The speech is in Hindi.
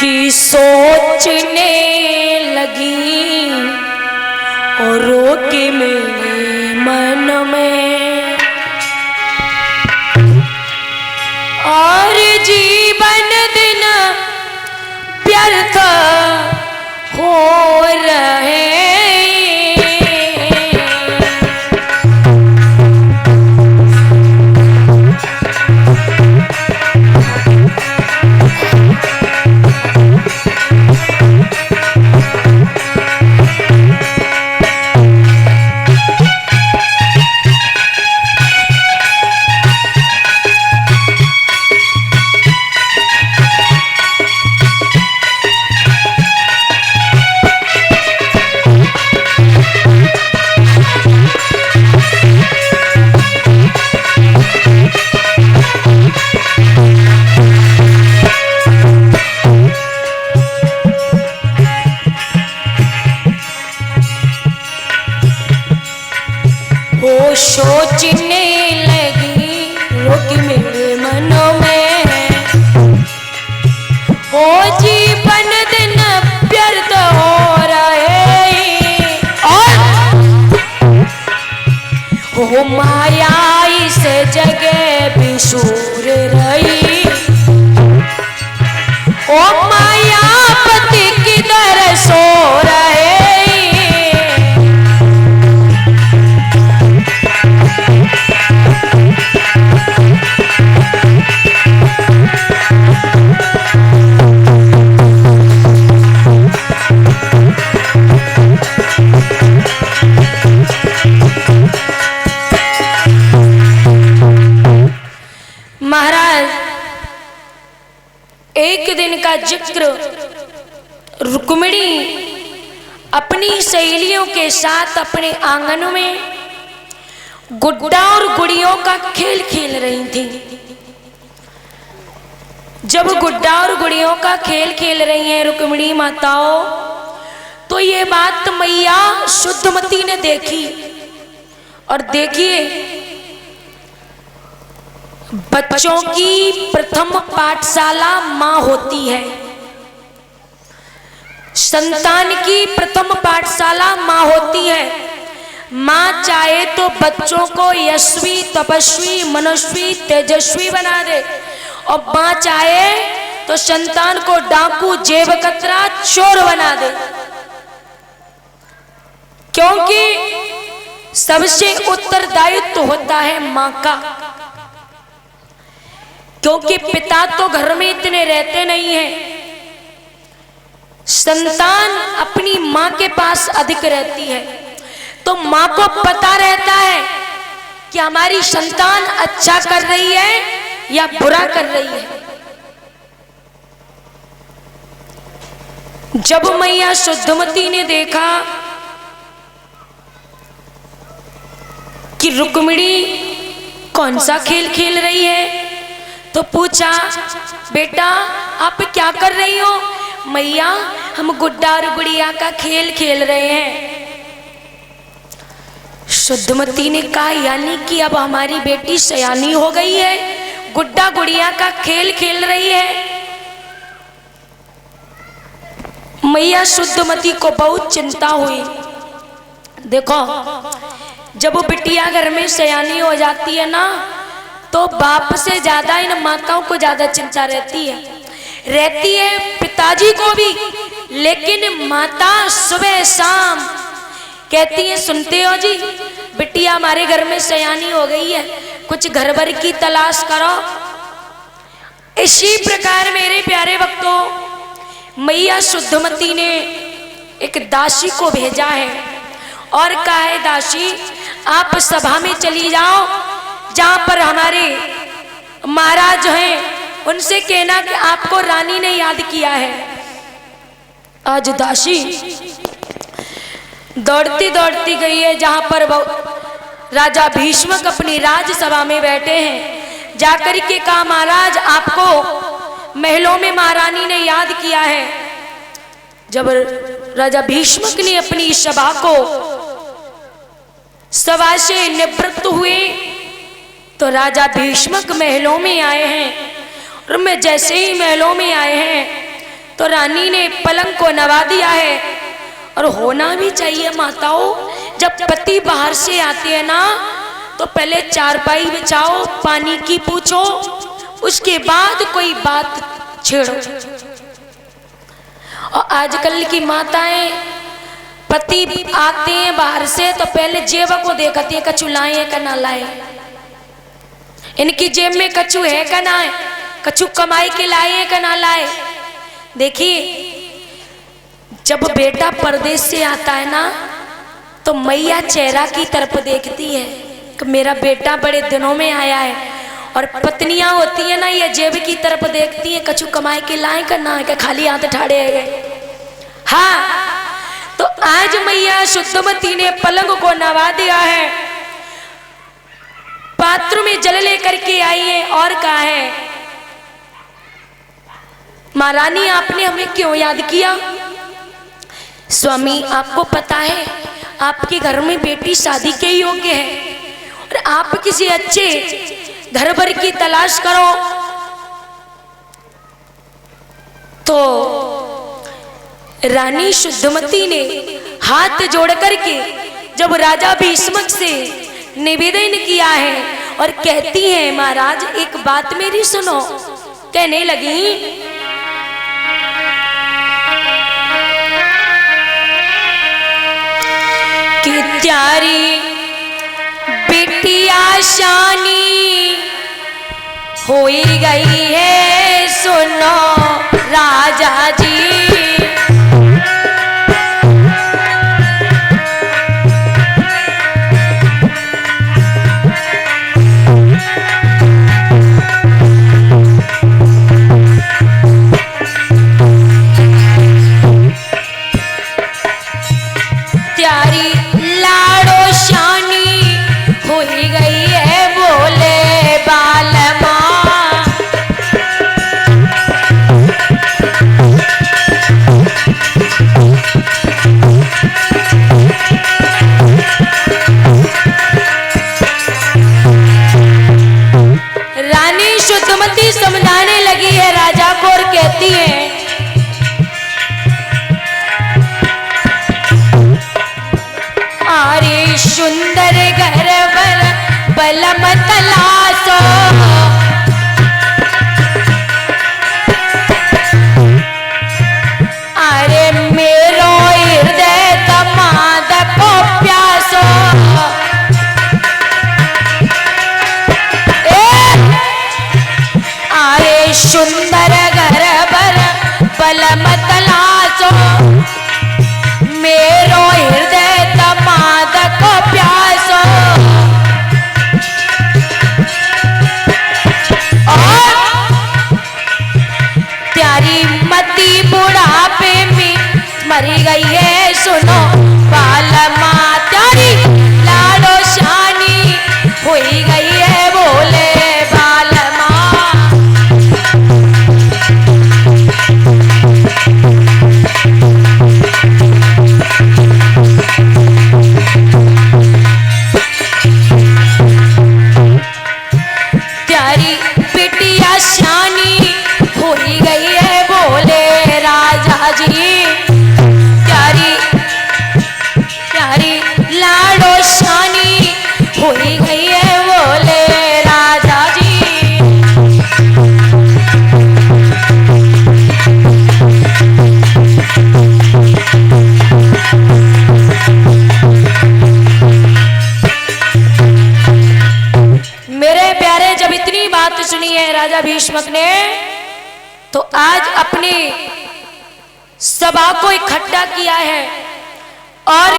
कि सोचने लगी और रोके मेरे मन में, और जीवन दिन व्यर्थ हो रहे। वो सोचने लगी रोक मेरे मनों में, वो जीवन दिन व्यर्थ हो रहे, और वो माया इस जगह बिसूर रही, ओ मायापति किधर सो रहे। महाराज, एक दिन का जिक्र, रुक्मिणी अपनी सहेलियों के साथ अपने आंगन में गुड्डा और गुड़ियों का खेल खेल रही थी। जब गुड्डा और गुड़ियों का खेल खेल रही हैं रुक्मिणी माताओं, तो ये बात मैया शुद्धमती ने देखी। और देखिए, बच्चों की प्रथम पाठशाला माँ होती है, संतान की प्रथम पाठशाला माँ होती है। माँ चाहे तो बच्चों को यशस्वी, तपस्वी, मनस्वी, तेजस्वी बना दे, और माँ चाहे तो संतान को डाकू, जेब कतरा, चोर बना दे, क्योंकि सबसे उत्तरदायित्व होता है माँ का। क्योंकि पिता तो घर में इतने रहते नहीं हैं, संतान अपनी माँ के पास अधिक रहती है, तो माँ को पता रहता है कि हमारी संतान अच्छा कर रही है या बुरा कर रही है। जब मैया शुद्धमती ने देखा कि रुक्मिणी कौन सा खेल खेल रही है, तो पूछा, बेटा आप क्या कर रही हो? मैया हम गुड्डा और गुड़िया का खेल खेल रहे हैं। शुद्धमती ने कहा, यानी कि अब हमारी बेटी सयानी हो गई है, गुड्डा गुड़िया का खेल खेल रही है। मैया शुद्धमती को बहुत चिंता हुई। देखो, जब वो बिटिया घर में सयानी हो जाती है ना, तो बाप से ज्यादा इन माताओं को ज्यादा चिंता रहती है पिताजी को भी। लेकिन माता सुबह शाम कहती है, सुनते हो जी, बिटिया हमारे घर में सयानी हो गई है, कुछ घर भर की तलाश करो। इसी प्रकार मेरे प्यारे भक्तों, मैया शुद्धमती ने एक दासी को भेजा है और कहा है, दासी आप सभा में चली जाओ, जहां पर हमारे महाराज हैं उनसे कहना कि आपको रानी ने याद किया है। आज दासी दौड़ती दौड़ती गई है जहां पर राजा भीष्मक अपनी राजसभा में बैठे हैं। जाकर के कहा, महाराज आपको महलों में महारानी ने याद किया है। जब राजा भीष्मक ने अपनी सभा को सभा से निवृत्त हुए तो राजा भीष्मक महलों में आए हैं। और मैं जैसे ही महलों में आए हैं तो रानी ने पलंग को नवा दिया है। और होना भी चाहिए माताओं, जब पति बाहर से आते हैं ना तो पहले चारपाई बिछाओ, पानी की पूछो, उसके बाद कोई बात छेड़ो। और आजकल की माताएं, पति आते हैं बाहर से तो पहले जेब को देखती है, कछु लाए है का ना लाए, इनकी जेब में कछु है का ना है, कछु कमाई के लाए है का ना लाए। देखिए जब बेटा परदेश से आता है ना तो मैया चेहरा की तरफ देखती है कि मेरा बेटा बड़े दिनों में आया है, और पत्नियां होती है ना ये जेब की तरफ देखती है, कछु कमाई के लाए का ना है, कि खाली हाथ ठाड़े है। हाँ, तो आज मैया शुद्धमती ने पलंग को नवा दिया है, पात्र में जल लेकर के आई है। और कहा है महारानी आपने हमें क्यों याद किया? स्वामी आपको पता है आपके घर में बेटी शादी के योग्य है, और आप किसी अच्छे घर भर की तलाश करो। तो रानी शुद्धमती ने हाथ जोड़ करके जब राजा भीष्मक से निवेदन किया है और कहती है महाराज एक बात मेरी सुनो। कहने लगी कि त्यारी बिटिया शानी होई गई है, सुनो राजा जी। समझाने लगी है राजा को और कहती है अरे सुंदर घर वर बलम तलाशो, अरे मेरो हृदय दमाद को प्यासो। सुंदर घर बर बलम तलाशो, मेरो हृदय दमाद को प्यासो। और प्यारी मती बुढ़ापे में मरी गई है, सुनो बालमा त्यारी लाडो शानी हुई गई है, बोले सुनी है राजा भीष्मक ने, तो आज अपनी सभा को इकट्ठा किया है और